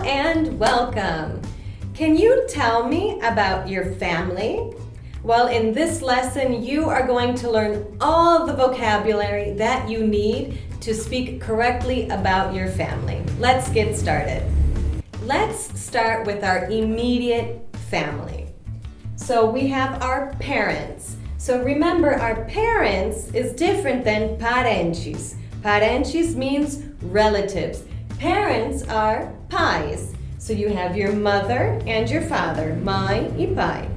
and welcome. Can you tell me about your family? Well, in this lesson, you are going to learn all the vocabulary that you need to speak correctly about your family. Let's get started. Let's start with our immediate family. So we have our parents. So remember, our parents is different than parentes. Parentes means relatives. Parents are pais. So you have your mother and your father, mãe e pai.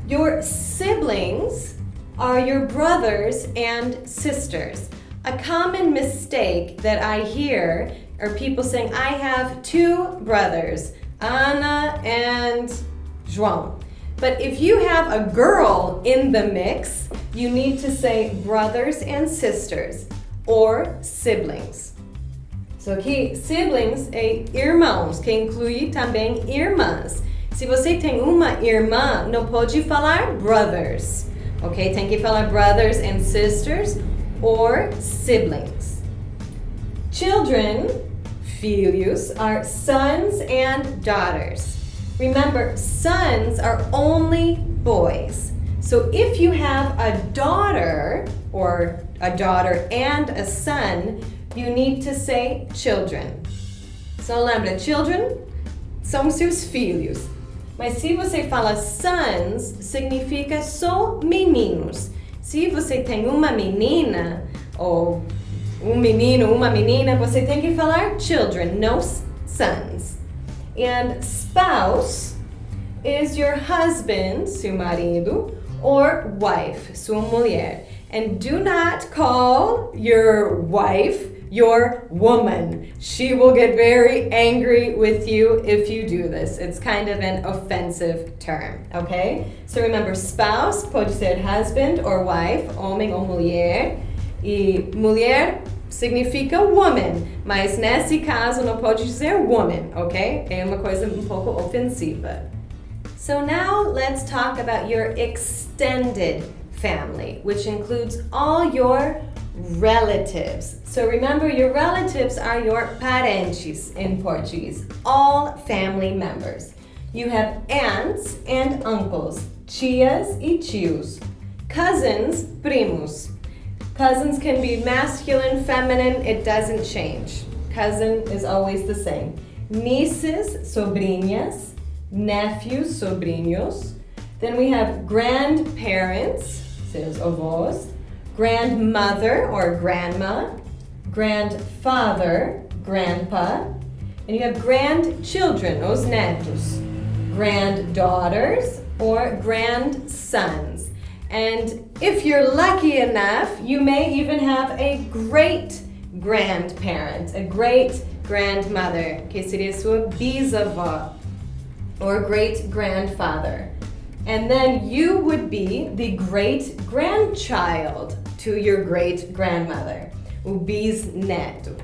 Your siblings are your brothers and sisters. A common mistake that I hear are people saying, I have two brothers, Ana and João. But if you have a girl in the mix, you need to say brothers and sisters or siblings. So aqui, siblings é irmãos, que inclui também irmãs. Se você tem uma irmã, não pode falar brothers, ok? Tem que falar brothers and sisters or siblings. Children, filhos, are sons and daughters. Remember, sons are only boys. So if you have a daughter or a daughter and a son, you need to say children. So lembra, children são seus filhos. Mas se você fala sons, significa só meninos. Se você tem uma menina ou um menino, uma menina, você tem que falar children, no sons. And spouse is your husband, seu marido, or wife, sua mulher. And do not call your wife your woman. She will get very angry with you if you do this. It's kind of an offensive term, okay? So remember, spouse pode ser husband or wife, homem ou mulher. E mulher significa woman, mas nesse caso não pode dizer woman, ok? É uma coisa um pouco ofensiva. So now let's talk about your extended family, which includes all your relatives. So remember, your relatives are your parentes in Portuguese, all family members. You have aunts and uncles, tias e tios, cousins, primos. Cousins can be masculine, feminine, it doesn't change. Cousin is always the same. Nieces, sobrinhas, nephews, sobrinhos. Then we have grandparents, seus avós, grandmother or grandma, grandfather, grandpa, and you have grandchildren, os netos, granddaughters or grandsons. And if you're lucky enough, you may even have a great grandparent, a great grandmother, que seria sua bisavó, or great grandfather. And then you would be the great grandchild to your great grandmother, o bisneto.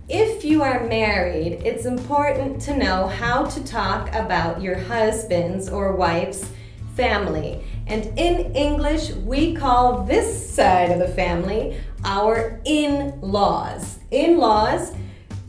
If you are married, it's important to know how to talk about your husband's or wife's family. And in English, we call this side of the family our in-laws. In-laws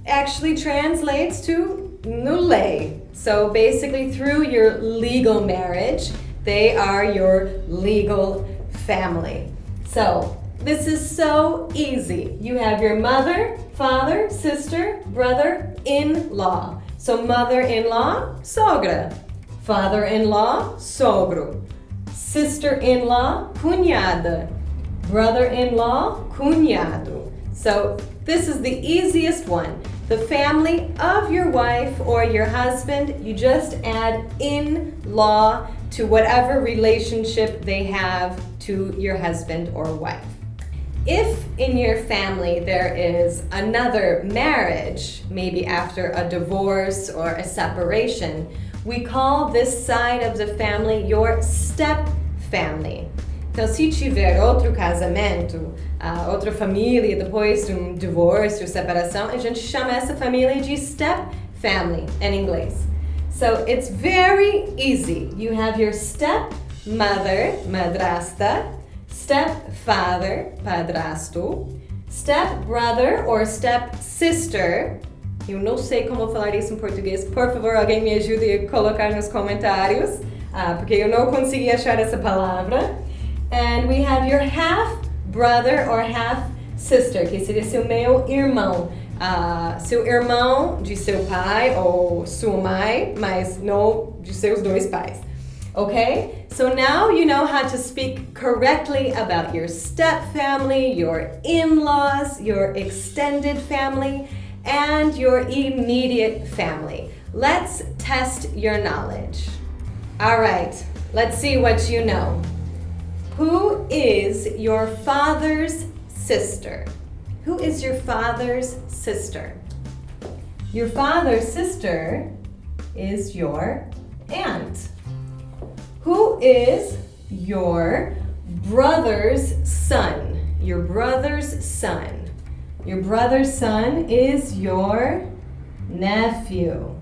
actually translates to nule. So basically, through your legal marriage, they are your legal family. So this is so easy. You have your mother, father, sister, brother, in-law. So mother-in-law, sogra. Father-in-law, sogro. Sister-in-law, cunhada. Brother-in-law, cunhado. So this is the easiest one. The family of your wife or your husband, you just add in-law to whatever relationship they have to your husband or wife. If in your family there is another marriage, maybe after a divorce or a separation, we call this side of the family your step family. Então, se tiver outro casamento, outra família, depois de divórcio, separação, a gente chama essa família de step family in inglês. So it's very easy. You have your stepmother, madrasta, stepfather, padrasto, stepbrother or stepsister, Eu não sei como falar isso em português. Por favor, alguém me ajude a colocar nos comentários, porque eu não consegui achar essa palavra. And we have your half brother or half sister, que seria seu meio irmão. Seu irmão de seu pai ou sua mãe, mas não de seus dois pais. Okay? So now you know how to speak correctly about your step family, your in-laws, your extended family, and your immediate family. Let's test your knowledge. All right, let's see what you know. Who is your father's sister? Who is your father's sister? Your father's sister is your aunt. Who is your brother's son? Your brother's son. Your brother's son is your nephew.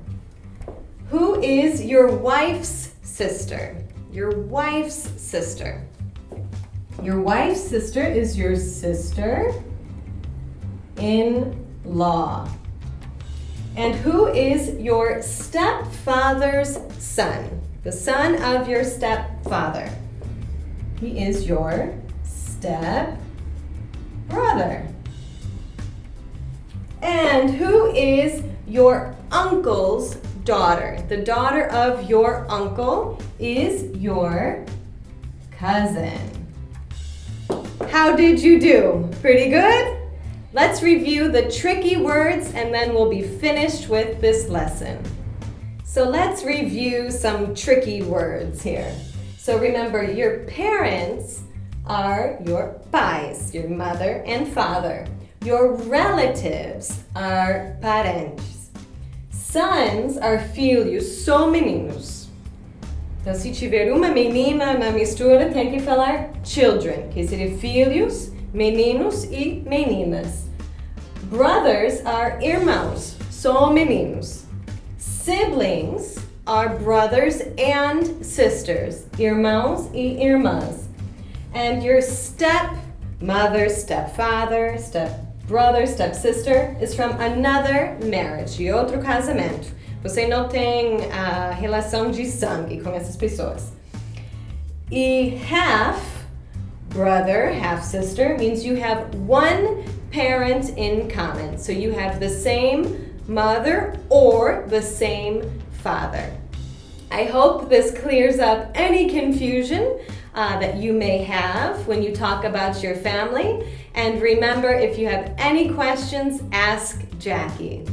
Who is your wife's sister? Your wife's sister. Your wife's sister is your sister-in-law. And who is your stepfather's son? The son of your stepfather. He is your step-brother. And who is your uncle's daughter? The daughter of your uncle is your cousin. How did you do? Pretty good? Let's review the tricky words and then we'll be finished with this lesson. So let's review some tricky words here. So remember, your parents are your pais, your mother and father. Your relatives are parentes. Sons are filhos, são meninos. Então, se tiver uma menina na mistura, tem que falar children, que seria filhos, meninos e meninas. Brothers are irmãos, são meninos. Siblings are brothers and sisters, irmãos e irmãs. And your stepmother, stepfather, stepbrother, stepsister is from another marriage, de outro casamento. Você não tem relação de sangue com essas pessoas. E half brother, half sister means you have one parent in common. So you have the same mother or the same father. I hope this clears up any confusion that you may have when you talk about your family. And remember, if you have any questions, ask Jackie.